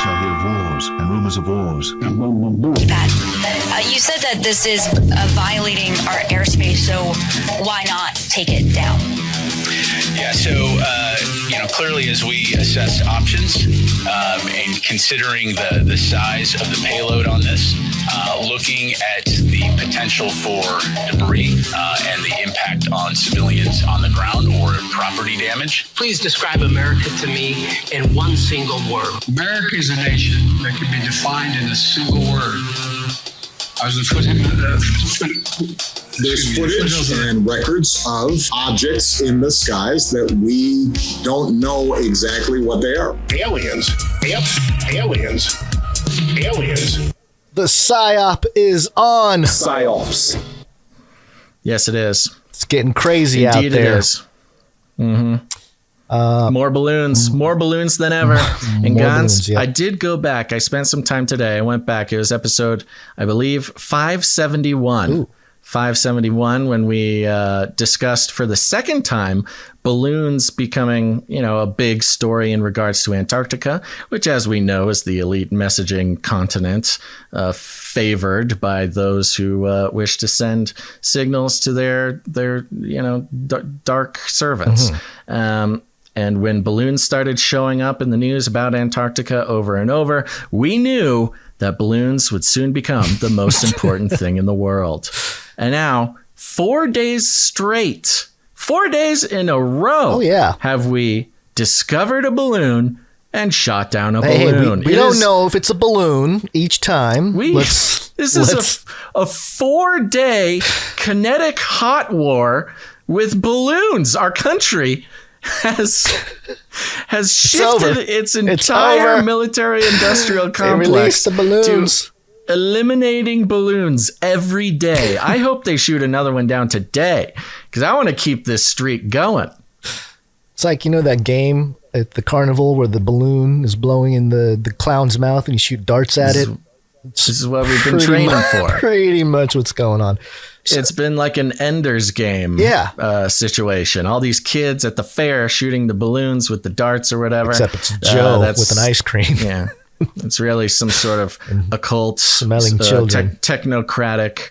shall hear of wars and rumors of wars. Pat, you said that this is violating our airspace, so why not take it down? Yeah, so, clearly as we assess options and considering the size of the payload on this, looking at the potential for debris and the impact on civilians on the ground or property damage. Please describe America to me in one single word. America is a nation that can be defined in a single word. There's footage and records of objects in the skies that we don't know exactly what they are. Aliens. Yep. Aliens. Aliens. The Psyop is on. Psyops. Yes, it is. It's getting crazy out there. Indeed it is. Mm-hmm. More balloons than ever. And Gans, I did go back. I spent some time today. I went back. It was episode, I believe, 571. Ooh. 571, when we discussed for the second time balloons becoming, a big story in regards to Antarctica, which, as we know, is the elite messaging continent, favored by those who wish to send signals to their dark servants. Mm-hmm. And when balloons started showing up in the news about Antarctica over and over, we knew that balloons would soon become the most important thing in the world. And now, 4 days straight, 4 days in a row, have we discovered a balloon and shot down a balloon. We don't know if it's a balloon each time. This is a 4-day kinetic hot war with balloons. Our country has shifted its entire military-industrial complex the balloons. to eliminating balloons every day. I hope they shoot another one down today, because I want to keep this streak going. It's like, that game at the carnival where the balloon is blowing in the clown's mouth and you shoot darts at it. This is what we've been training for. Pretty much what's going on. It's been like an Ender's Game situation. All these kids at the fair shooting the balloons with the darts or whatever. Except it's Joe with an ice cream. Yeah. It's really some sort of occult, smelling children. Technocratic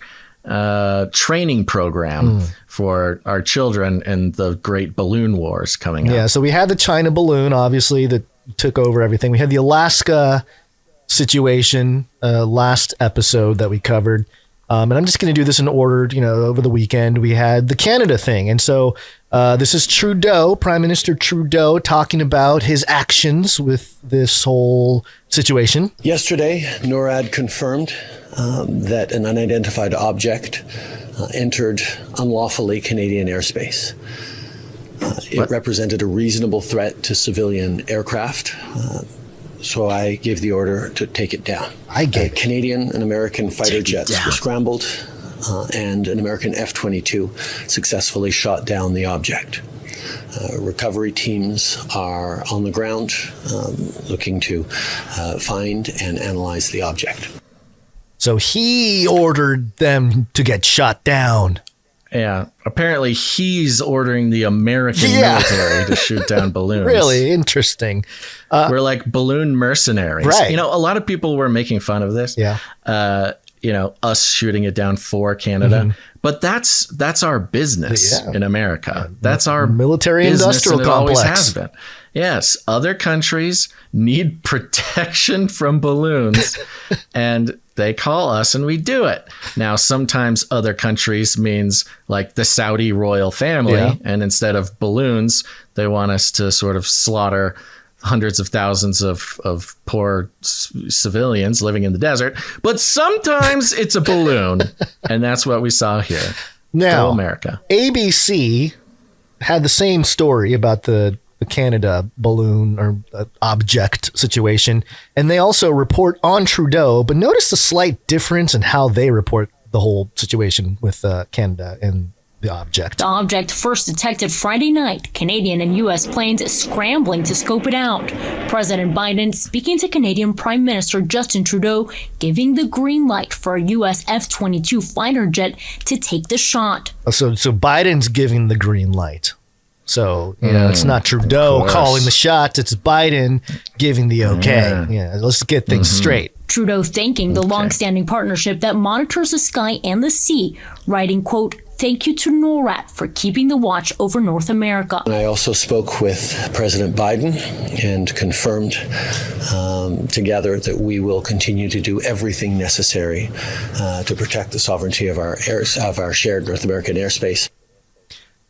training program for our children in the great balloon wars coming up. Yeah, so we had the China balloon, obviously, that took over everything. We had the Alaska situation last episode that we covered. And I'm just going to do this in order, over the weekend. We had the Canada thing. And so this is Trudeau, Prime Minister Trudeau, talking about his actions with this whole situation. Yesterday, NORAD confirmed that an unidentified object entered unlawfully Canadian airspace. It represented a reasonable threat to civilian aircraft. So I gave the order to take it down. Canadian and American fighter jets were scrambled, and an American F-22 successfully shot down the object. Recovery teams are on the ground looking to find and analyze the object. So he ordered them to get shot down. Yeah, apparently he's ordering the American military to shoot down balloons. Really interesting. We're like balloon mercenaries. Right. A lot of people were making fun of this. Yeah. Us shooting it down for Canada. Mm-hmm. But that's our business in America. Yeah. That's our military-industrial complex. Always has been. Yes, other countries need protection from balloons, and they call us and we do it. Now, sometimes other countries means like the Saudi royal family, and instead of balloons, they want us to sort of slaughter hundreds of thousands of poor civilians living in the desert. But sometimes it's a balloon, and that's what we saw here. Now, Go America. ABC had the same story about the Canada balloon or object situation, and they also report on Trudeau, but notice the slight difference in how they report the whole situation with Canada and the object. The object first detected Friday night, Canadian and U.S. planes scrambling to scope it out. President Biden speaking to Canadian Prime Minister Justin Trudeau, giving the green light for a U.S. F-22 fighter jet to take the shot. So Biden's giving the green light. So, it's not Trudeau calling the shots. It's Biden giving the okay. Yeah, let's get things straight. Trudeau thanking the longstanding partnership that monitors the sky and the sea, writing, quote, "Thank you to NORAD for keeping the watch over North America." I also spoke with President Biden and confirmed together that we will continue to do everything necessary to protect the sovereignty of our shared North American airspace.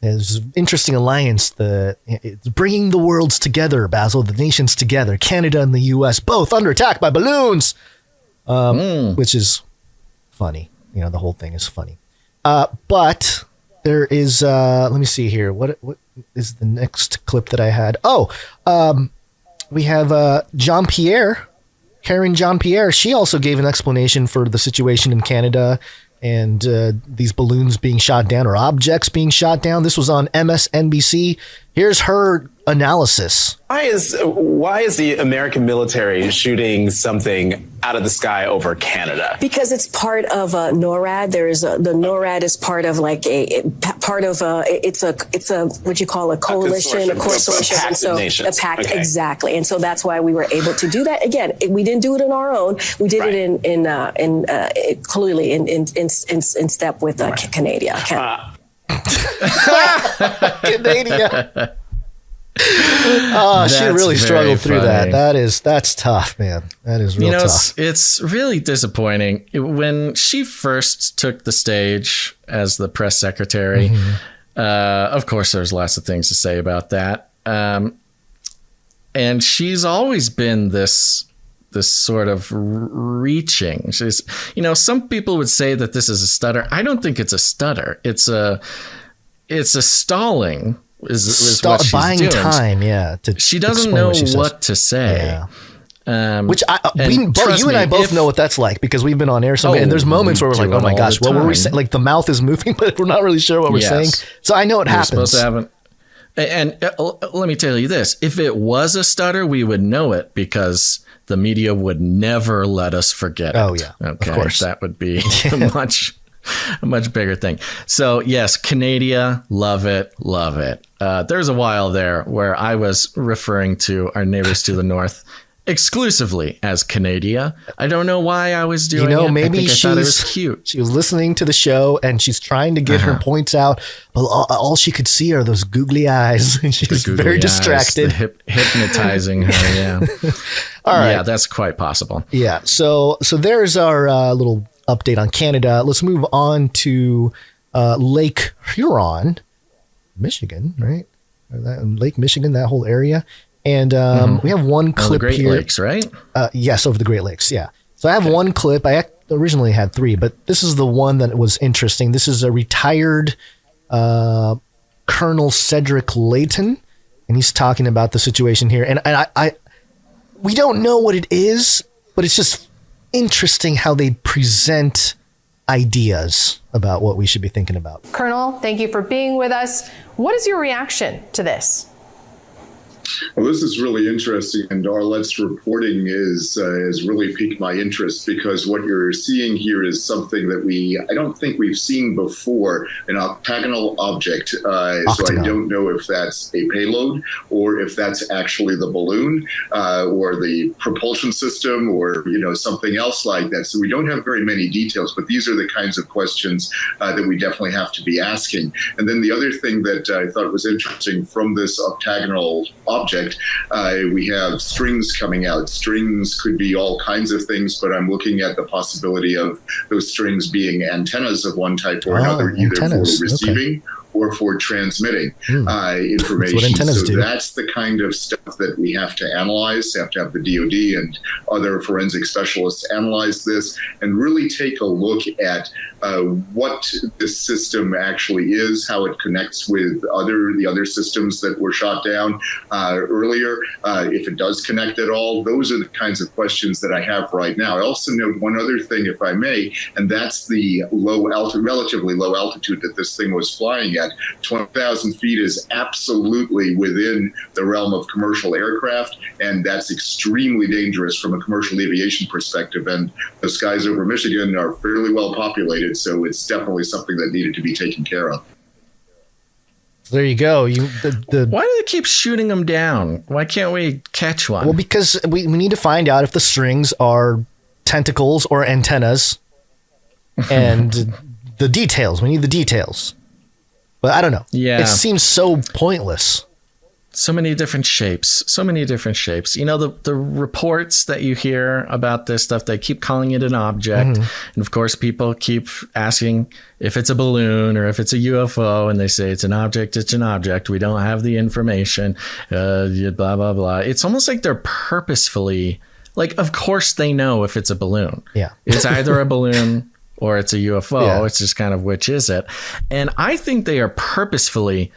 There's an interesting alliance. It's bringing the worlds together, Basil, the nations together. Canada and the U.S. both under attack by balloons, which is funny. The whole thing is funny. But there is, let me see here. What is the next clip that I had? We have Karen Jean-Pierre. She also gave an explanation for the situation in Canada and these balloons being shot down or objects being shot down. This was on MSNBC. Here's her analysis. Why is the American military shooting something out of the sky over Canada? Because it's part of NORAD. The NORAD is part of it's a what you call a coalition, a consortium. So a pact, okay. Exactly. And so that's why we were able to do that. Again, we didn't do it on our own. We did it clearly in step with Canada. Canada. She really struggled through that. That's tough, man. That is real tough. It's really disappointing. When she first took the stage as the press secretary, of course, there's lots of things to say about that. And she's always been this sort of reaching. She's, some people would say that this is a stutter. I don't think it's a stutter. It's a stalling. Is what she's buying doing. Time, she doesn't know what to say. Yeah. Which you and I both know what that's like because we've been on air so and there's moments where we're like, oh my gosh, what were we saying? Like the mouth is moving, but we're not really sure what we're saying. So I know it happens. Supposed to have and let me tell you this: if it was a stutter, we would know it because the media would never let us forget it. Oh yeah, okay, of course. That would be a much bigger thing. So yes, Canada, love it. There's a while there where I was referring to our neighbors to the north exclusively as Canada. I don't know why I was doing it. Maybe I thought it was cute. She was listening to the show and she's trying to get her points out, but all she could see are those googly eyes, and she's very distracted. Hypnotizing her. Yeah. All right. Yeah, that's quite possible. Yeah. So there's our little update on Canada. Let's move on to Lake Huron, Michigan, right? Lake Michigan, that whole area. And we have one clip Great here. Lakes, right? Yes, over the Great Lakes, yeah. So I have one clip. I originally had three, but this is the one that was interesting. This is a retired Colonel Cedric Layton, and he's talking about the situation here. And we don't know what it is, but it's just interesting how they present ideas about what we should be thinking about. Colonel, thank you for being with us. What is your reaction to this? Well, this is really interesting, and Arlette's reporting has really piqued my interest because what you're seeing here is something that I don't think we've seen before, an octagonal object. So I don't know if that's a payload or if that's actually the balloon or the propulsion system or something else like that. So we don't have very many details, but these are the kinds of questions that we definitely have to be asking. And then the other thing that I thought was interesting from this octagonal object, we have strings coming out. Strings could be all kinds of things, but I'm looking at the possibility of those strings being antennas of one type or another, either for receiving or for transmitting information. So that's the kind of stuff that we have to analyze, have to have the DoD and other forensic specialists analyze this and really take a look at what this system actually is, how it connects with the other systems that were shot down earlier, if it does connect at all. Those are the kinds of questions that I have right now. I also note one other thing, if I may, and that's the relatively low altitude that this thing was flying at. 20,000 feet is absolutely within the realm of commercial aircraft, and that's extremely dangerous from a commercial aviation perspective. And the skies over Michigan are fairly well populated, so it's definitely something that needed to be taken care of. There you go. Why do they keep shooting them down? Why can't we catch one? Well, because we need to find out if the strings are tentacles or antennas, and the details. We need the details. But I don't know. Yeah. It seems so pointless. So many different shapes. You know, the reports that you hear about this stuff, they keep calling it an object. And of course, people keep asking if it's a balloon or if it's a UFO, and they say it's an object. We don't have the information, blah, blah, blah. It's almost like they're purposefully, like, of course they know if it's a balloon. Yeah. It's either a balloon or it's a UFO. Yeah. It's just kind of, which is it? And I think they are purposefully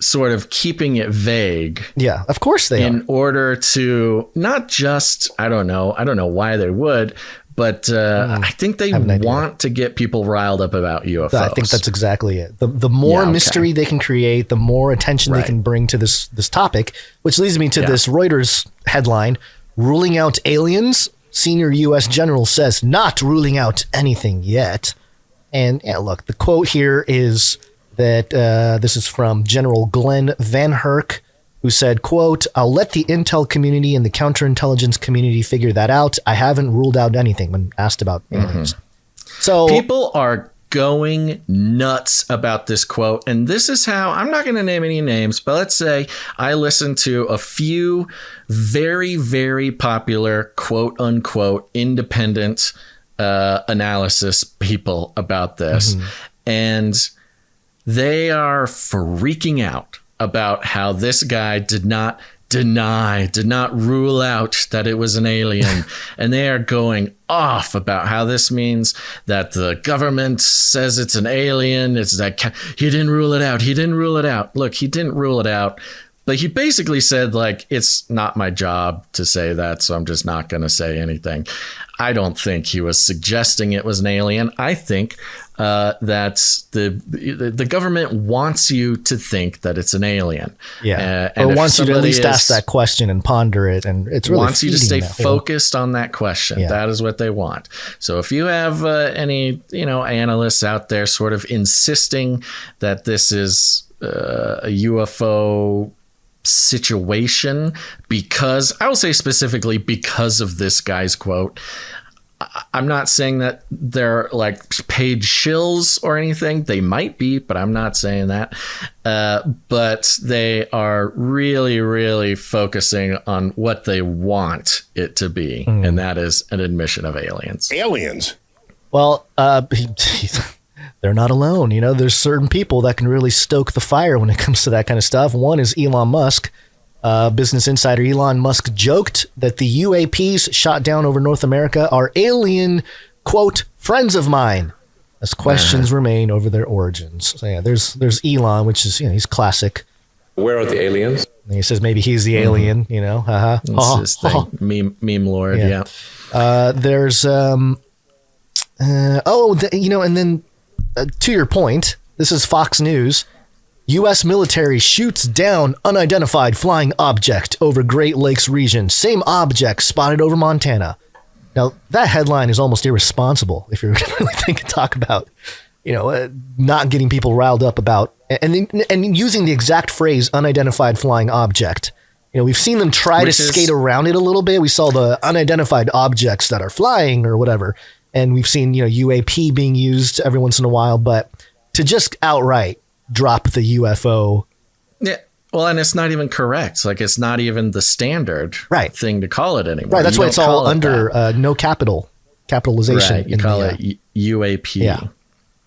sort of keeping it vague. Yeah, of course they are. In order to not just, I don't know why they would, but I think they want to get people riled up about UFOs. I think that's exactly it. The more mystery they can create, the more attention they can bring to this topic, which leads me to this Reuters headline, ruling out aliens. Senior U.S. general says not ruling out anything yet. And look, the quote here is that this is from General Glenn Van Herk, who said, quote, "I'll let the intel community and the counterintelligence community figure that out. I haven't ruled out anything," when asked about aliens. So people are going nuts about this quote. And this is how, I'm not going to name any names, but let's say I listened to a few very, very popular, quote unquote, independent analysis people about this. And they are freaking out about how this guy did not rule out that it was an alien. And they are going off about how this means that the government says it's an alien. It's that he didn't rule it out. Look, he didn't rule it out. But he basically said, like, it's not my job to say that, so I'm just not going to say anything. I don't think he was suggesting it was an alien. I think that the government wants you to think that it's an alien. Yeah, or wants you to at least ask that question and ponder it, and it's really wants you to stay focused on that question. Yeah. That is what they want. So if you have any analysts out there sort of insisting that this is a UFO situation, because I will say specifically because of this guy's quote, I'm not saying that they're like paid shills or anything. They might be, but I'm not saying that. But they are really, really focusing on what they want it to be. And that is an admission of aliens. Aliens. Well, they're not alone. There's certain people that can really stoke the fire when it comes to that kind of stuff. One is Elon Musk. Business Insider Elon Musk joked that the UAPs shot down over North America are alien, quote, friends of mine, as questions remain over their origins. So yeah, there's Elon, which is, he's classic. Where are the aliens? And he says maybe he's the alien, haha. This thing. Meme lord, yeah. There's, and then to your point, this is Fox News. U.S. military shoots down unidentified flying object over Great Lakes region. Same object spotted over Montana. Now, that headline is almost irresponsible if you're really talk about, not getting people riled up about and using the exact phrase unidentified flying object. We've seen them try to skate around it a little bit. We saw the unidentified objects that are flying or whatever. And we've seen, UAP being used every once in a while. But to just outright drop the UFO. Yeah. Well, and it's not even correct. Like, it's not even the standard thing to call it anymore. Right. That's why it's all under no capitalization. Right. You call it UAP. Yeah.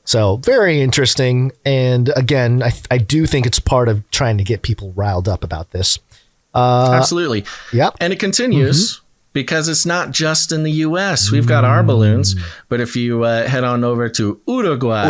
So very interesting. And again, I do think it's part of trying to get people riled up about this. Absolutely. Yep. And it continues. Because it's not just in the U.S. We've got our balloons, but if you head on over to Uruguay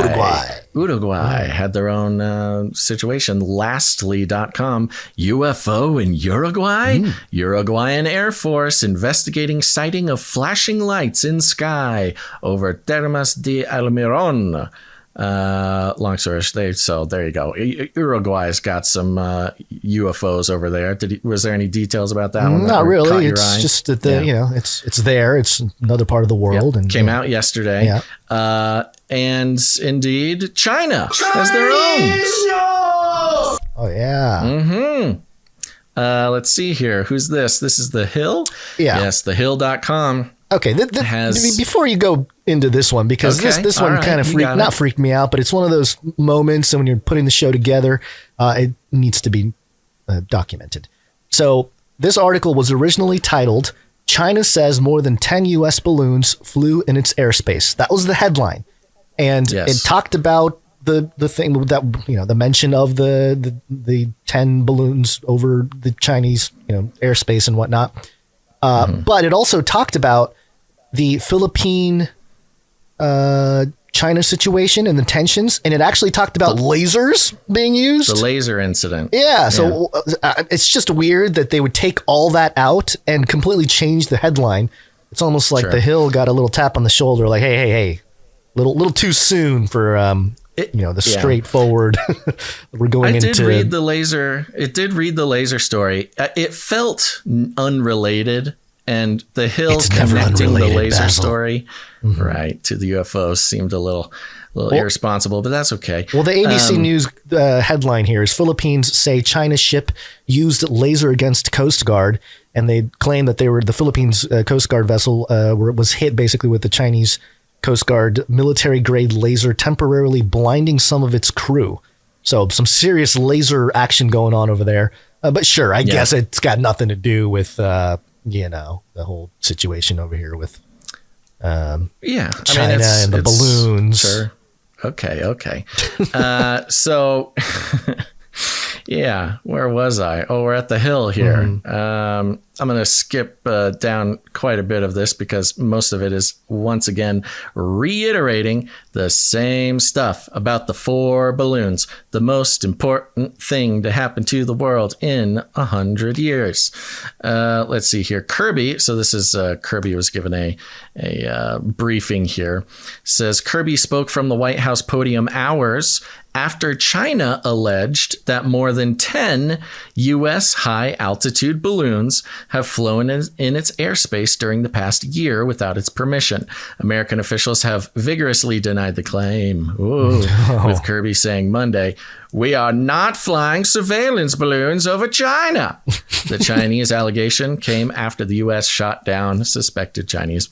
had their own situation. Lastly.com, UFO in Uruguay? Uruguayan Air Force investigating sighting of flashing lights in sky over Termas de Almirón. Long story short, so there you go. Uruguay's got some UFOs over there. Was there any details about that one? Not really. It's just that it's there. It's another part of the world, and came out yesterday. Yeah. And indeed, China has their own. Oh, yeah. Mm-hmm. Let's see here. Who's this? This is The Hill? Yeah. Yes, thehill.com. Okay, before you go into this one, because this one kind of freaked me out, but it's one of those moments, and when you're putting the show together, it needs to be documented. So this article was originally titled, "China says more than 10 U.S. balloons flew in its airspace." That was the headline. And it talked about the thing that, the mention of the 10 balloons over the Chinese, airspace and whatnot. But it also talked about the Philippine China situation and the tensions, and it actually talked about lasers being used. The laser incident. Yeah, so it's just weird that they would take all that out and completely change the headline. It's almost like The Hill got a little tap on the shoulder, like, hey, little too soon for the straightforward. We're going into. It did read the laser story. It felt unrelated. And The Hill connecting the laser story, right, to the UFOs seemed a little irresponsible, but that's okay. Well, the ABC News headline here is Philippines say China ship used laser against Coast Guard, and they claim that the Philippines Coast Guard vessel was hit basically with the Chinese Coast Guard military-grade laser, temporarily blinding some of its crew. So some serious laser action going on over there. But sure, I guess it's got nothing to do with... the whole situation over here with China and the balloons. Sure. Okay. So, where was I? Oh, we're at The Hill here. I'm going to skip down quite a bit of this because most of it is once again reiterating the same stuff about the 4 balloons, the most important thing to happen to the world in 100 years. Let's see here. Kirby. So this is Kirby was given a briefing here. Says Kirby spoke from the White House podium hours after China alleged that more than 10 U.S. high-altitude balloons have flown in its airspace during the past year without its permission. American officials have vigorously denied the claim. With Kirby saying Monday, "We are not flying surveillance balloons over China." The Chinese allegation came after the U.S. shot down suspected Chinese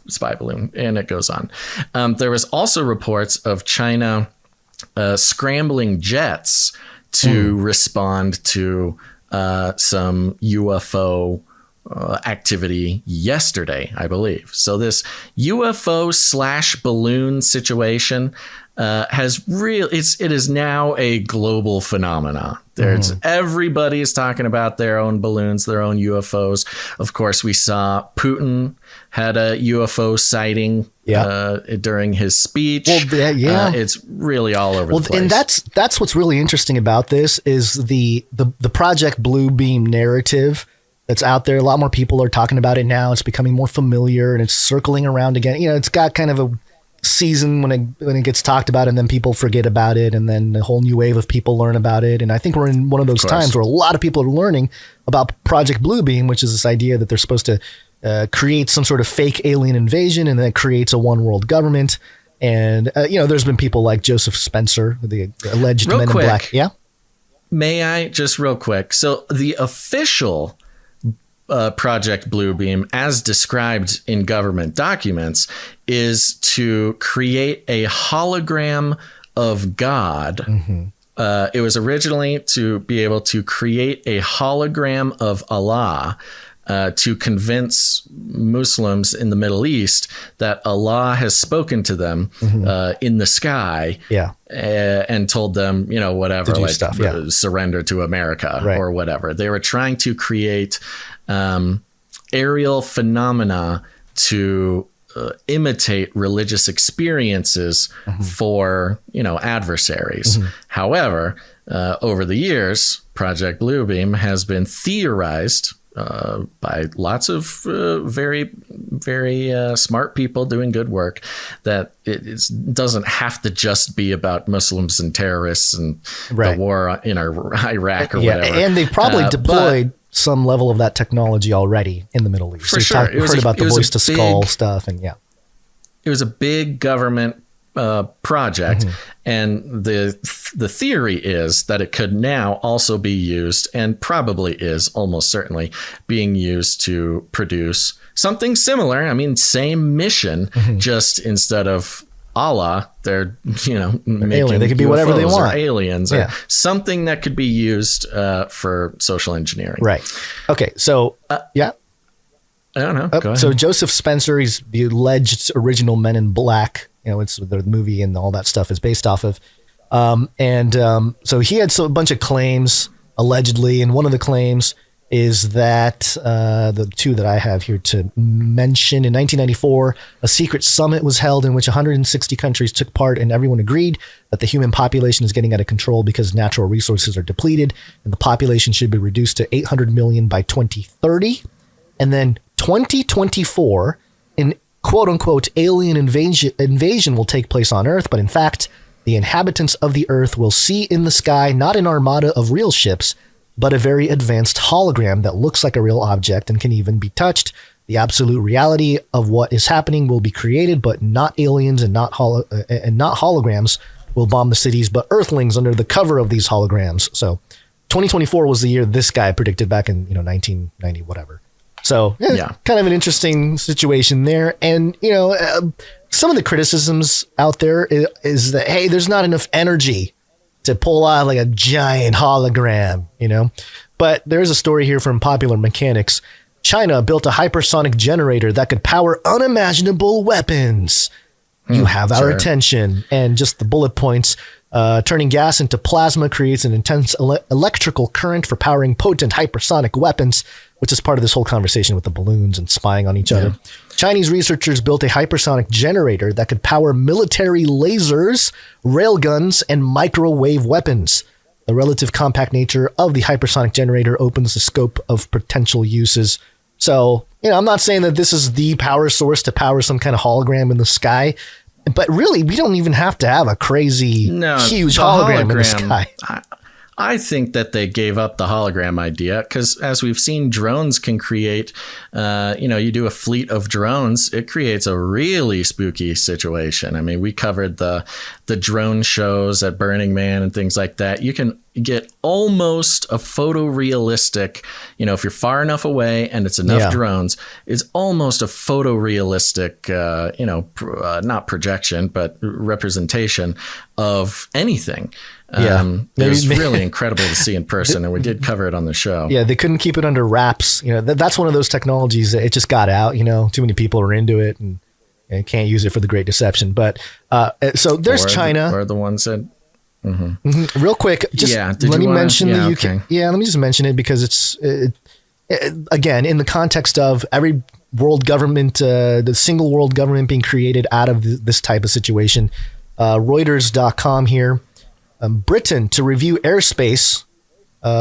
spy balloon, and it goes on. There was also reports of China scrambling jets to respond to some UFO activity yesterday, I believe. So this UFO/balloon situation it is now a global phenomena. Everybody is talking about their own balloons, their own UFOs. Of course, we saw Putin had a UFO sighting during his speech. Well, it's really all over the place. And that's what's really interesting about this is the Project Blue Beam narrative that's out there. A lot more people are talking about it now. It's becoming more familiar and it's circling around again. It's got kind of a season when it gets talked about and then people forget about it, and then a whole new wave of people learn about it. And I think we're in one of those times where a lot of people are learning about Project Blue Beam, which is this idea that they're supposed to create some sort of fake alien invasion, and then it creates a one world government. And there's been people like Joseph Spencer, the alleged Men in Black. Yeah. May I just real quick? So the official Project Blue Beam, as described in government documents, is to create a hologram of God. It was originally to be able to create a hologram of Allah to convince Muslims in the Middle East that Allah has spoken to them in the sky and told them, whatever, like stuff, surrender to America or whatever. They were trying to create aerial phenomena to imitate religious experiences for, adversaries. However, over the years, Project Blue Beam has been theorized by lots of very, very smart people doing good work, that it doesn't have to just be about Muslims and terrorists and the war in Iraq or whatever. And they've probably deployed some level of that technology already in the Middle East. For sure. Heard about the voice to skull stuff, and it was a big government project. And the theory is that it could now also be used, and probably is almost certainly being used to produce something similar. I mean, same mission, just instead of Allah, they're, making alien. They could be whatever they want. Or aliens, or something that could be used for social engineering. Right. Okay. So, yeah. I don't know. Go ahead. So Joseph Spencer, he's the alleged original Men in Black. It's the movie and all that stuff is based off of. So he had a bunch of claims, allegedly, and one of the claims is that the two that I have here to mention, in 1994, a secret summit was held in which 160 countries took part, and everyone agreed that the human population is getting out of control because natural resources are depleted, and the population should be reduced to 800 million by 2030. And then 2024, an quote-unquote alien invasion will take place on Earth, but in fact, the inhabitants of the Earth will see in the sky not an armada of real ships, but a very advanced hologram that looks like a real object and can even be touched. The absolute reality of what is happening will be created, but not aliens and not holograms will bomb the cities, but Earthlings under the cover of these holograms. So 2024 was the year this guy predicted back in 1990, whatever. So kind of an interesting situation there. And, some of the criticisms out there is that, hey, there's not enough energy to pull out like a giant hologram, But there's a story here from Popular Mechanics. China built a hypersonic generator that could power unimaginable weapons. You have our attention. And just the bullet points. Turning gas into plasma creates an intense electrical current for powering potent hypersonic weapons, which is part of this whole conversation with the balloons and spying on each other. Chinese researchers built a hypersonic generator that could power military lasers, railguns, and microwave weapons. The relative compact nature of the hypersonic generator opens the scope of potential uses. So, I'm not saying that this is the power source to power some kind of hologram in the sky, but really, we don't even have to have a crazy, huge hologram in the sky. I think that they gave up the hologram idea because, as we've seen, drones can create, you do a fleet of drones, it creates a really spooky situation. I mean, we covered the drone shows at Burning Man and things like that. You can get almost a photorealistic, if you're far enough away and it's enough drones, it's almost a photorealistic, not projection, but repretation of anything. It was really incredible to see in person, and we did cover it on the show. Yeah, they couldn't keep it under wraps. That's one of those technologies that it just got out. Too many people are into it and can't use it for the Great Deception. But so there's China. Or the ones that. Real quick, just let me mention the UK. Okay. Yeah, let me just mention it because it's again in the context of every world government, the single world government being created out of this type of situation. Reuters.com here. Britain to review airspace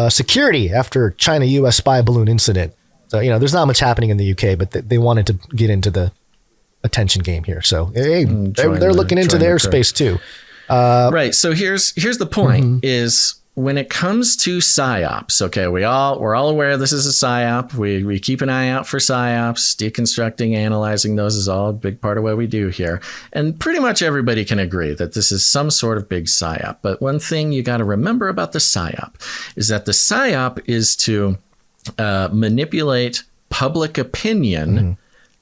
security after China-U.S. spy balloon incident. So, there's not much happening in the UK, but they wanted to get into the attention game here. So, hey, they're looking into the airspace too. Right. So here's the point is when it comes to psyops, okay, we're all aware this is a psyop. We keep an eye out for psyops, deconstructing, analyzing those is all a big part of what we do here. And pretty much everybody can agree that this is some sort of big psyop. But one thing you got to remember about the psyop is that the psyop is to manipulate public opinion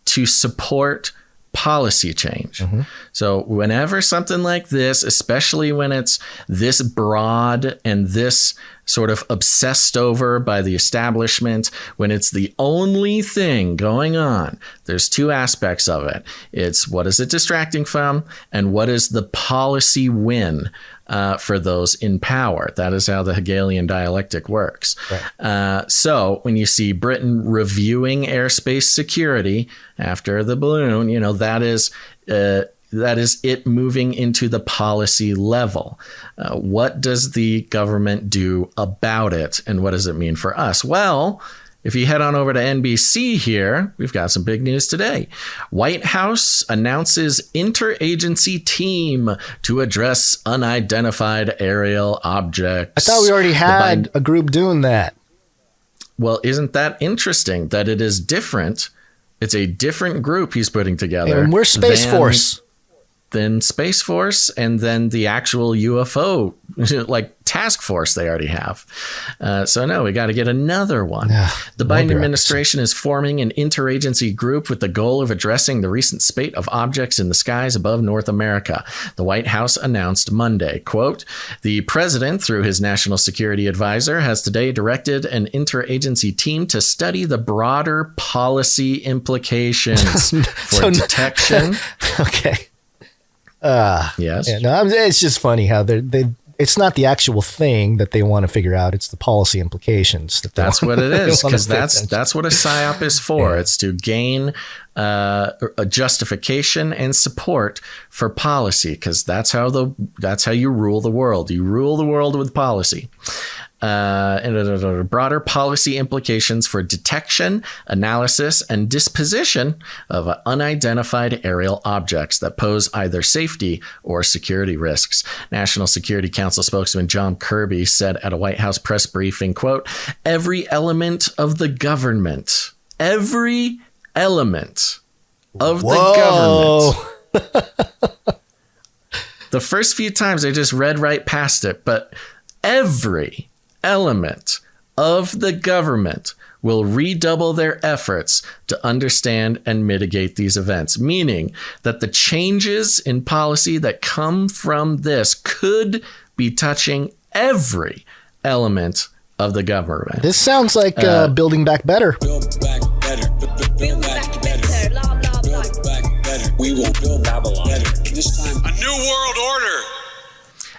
to support policy change. So whenever something like this, especially when it's this broad and this sort of obsessed over by the establishment, when it's the only thing going on, there's two aspects of it. It's what is it distracting from and what is the policy win for those in power. That is how the Hegelian dialectic works. Right. So when you see Britain reviewing airspace security after the balloon, that is it moving into the policy level. What does the government do about it? And what does it mean for us? Well, if you head on over to NBC here, we've got some big news today. White House announces interagency team to address unidentified aerial objects. I thought we already had a group doing that. Well, isn't that interesting that it is different? It's a different group he's putting together. And we're Space Force. then Space Force, and then the actual UFO like task force they already have. So no, we got to get another one. The Biden administration is forming an interagency group with the goal of addressing the recent spate of objects in the skies above North America. The White House announced Monday, quote, the president, through his national security advisor, has today directed an interagency team to study the broader policy implications for detection. Okay. Yes. Yeah, no, it's just funny how it's not the actual thing that they want to figure out. It's the policy implications. That's what it is, because that's what a Psyop is for. It's to gain a justification and support for policy, because that's how you rule the world. You rule the world with policy. And broader policy implications for detection, analysis, and disposition of unidentified aerial objects that pose either safety or security risks. National Security Council spokesman John Kirby said at a White House press briefing, quote, every element of the government, the government. The first few times I just read right past it, but every element of the government will redouble their efforts to understand and mitigate these events, meaning that the changes in policy that come from this could be touching every element of the government. This sounds like Building Back Better. Build back better. Build back better. Build back better. We will build Babylon better. This time, a new world order.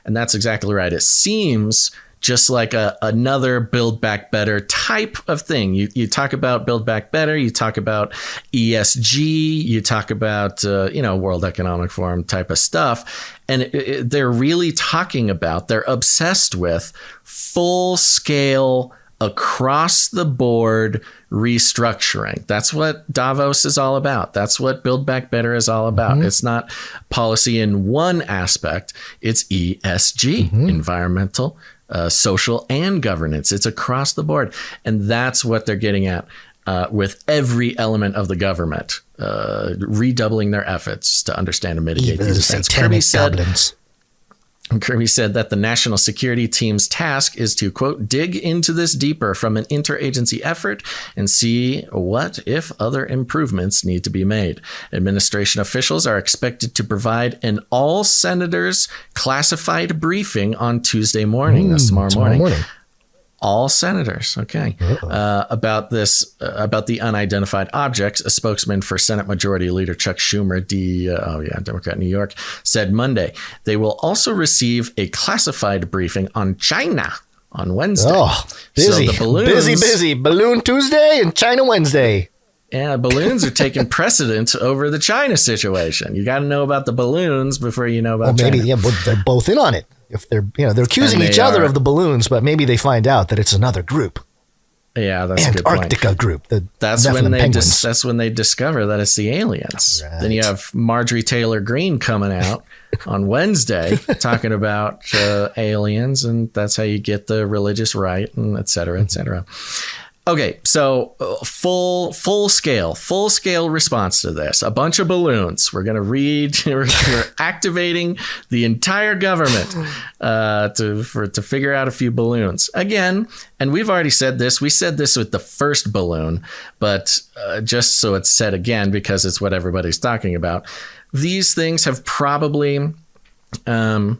And that's exactly right. It seems just like another Build Back Better type of thing. You talk about Build Back Better, you talk about ESG, you talk about World Economic Forum type of stuff, and they're really talking about, they're obsessed with full scale, across the board restructuring. That's what Davos is all about. That's what Build Back Better is all about. Mm-hmm. It's not policy in one aspect. It's ESG, environmental, social, and governance. It's across the board. And that's what they're getting at with every element of the government, redoubling their efforts to understand and mitigate these events. Kirby said that the national security team's task is to, quote, dig into this deeper from an interagency effort and see what, if other improvements need to be made. Administration officials are expected to provide an all senators classified briefing on Tuesday morning. That's tomorrow morning. All senators, okay, about the unidentified objects. A spokesman for Senate Majority Leader Chuck Schumer, Democrat New York, said Monday they will also receive a classified briefing on China on Wednesday. Oh, busy, so the balloons, busy. Balloon Tuesday and China Wednesday. Yeah, balloons are taking precedence over the China situation. You got to know about the balloons before you know about China. Maybe, but they're both in on it. If they're accusing each other of the balloons, but maybe they find out that it's another group. Yeah, that's a good point. Antarctica group. That's when they discover that it's the aliens. Right. Then you have Marjorie Taylor Greene coming out on Wednesday talking about aliens, and that's how you get the religious right, and et cetera, et cetera. Okay, so full scale response to this. A bunch of balloons. We're activating the entire government to figure out a few balloons. Again, and we've already said this. We said this with the first balloon, but just so it's said again, because it's what everybody's talking about. These things have probably been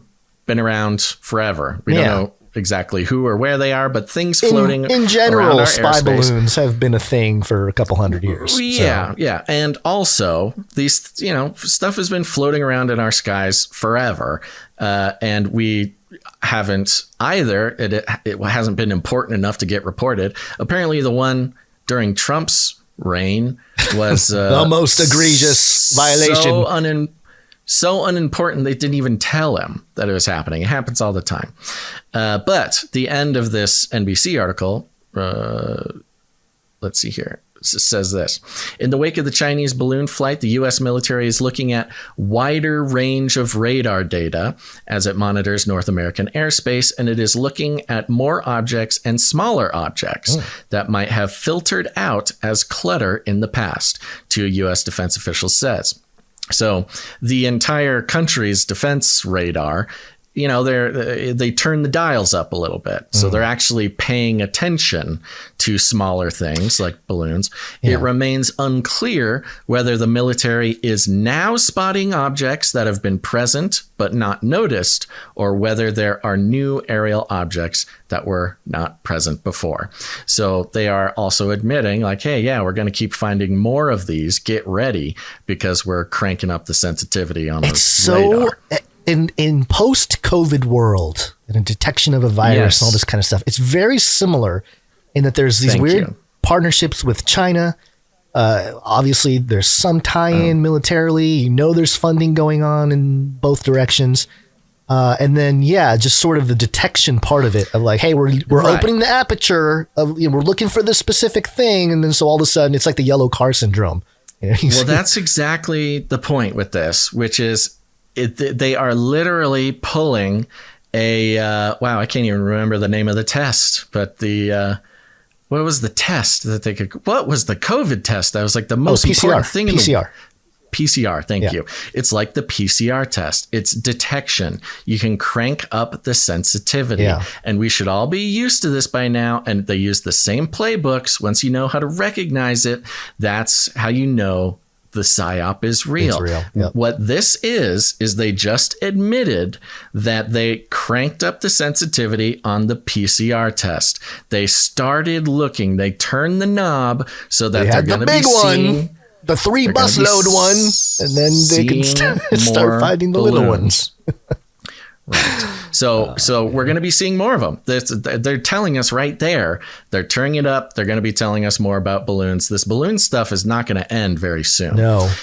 around forever. We don't know exactly who or where they are, but things floating in general, around our spy airspace. Balloons have been a thing for a couple hundred years. Yeah. And also these, stuff has been floating around in our skies forever. And we haven't either. It hasn't been important enough to get reported. Apparently the one during Trump's reign was the most egregious violation. So unimportant they didn't even tell him that it was happening. It happens all the time. But the end of this NBC article, let's see here, says this. In the wake of the Chinese balloon flight, the U.S. military is looking at wider range of radar data as it monitors North American airspace, and it is looking at more objects and smaller objects that might have filtered out as clutter in the past, two U.S. defense officials says. So the entire country's defense radar, they turn the dials up a little bit. So they're actually paying attention to smaller things like balloons. Yeah. It remains unclear whether the military is now spotting objects that have been present but not noticed, or whether there are new aerial objects that were not present before. So they are also admitting like, hey, yeah, we're going to keep finding more of these. Get ready, because we're cranking up the sensitivity on those radar. In post-COVID world, in a detection of a virus and all this kind of stuff, it's very similar in that there's these weird partnerships with China. Obviously, there's some tie-in militarily. There's funding going on in both directions. And then, just sort of the detection part of it of like, hey, we're opening the aperture of, we're looking for this specific thing. And then so all of a sudden it's like the yellow car syndrome. Well, that's exactly the point with this, which is, they are literally pulling a wow, I can't even remember the name of the test, but what was the test that they could? What was the COVID test? That was like the most important thing in PCR. Thank you. It's like the PCR test. It's detection. You can crank up the sensitivity, and we should all be used to this by now. And they use the same playbooks. Once you know how to recognize it, that's how you know the psyop is real. It's real. Yep. What this is they just admitted that they cranked up the sensitivity on the PCR test. They started looking. They turned the knob so that they're going to be seeing the 3 busload one, and then they can start finding the little ones. Right. So we're going to be seeing more of them. They're telling us right there. They're turning it up. They're going to be telling us more about balloons. This balloon stuff is not going to end very soon. No.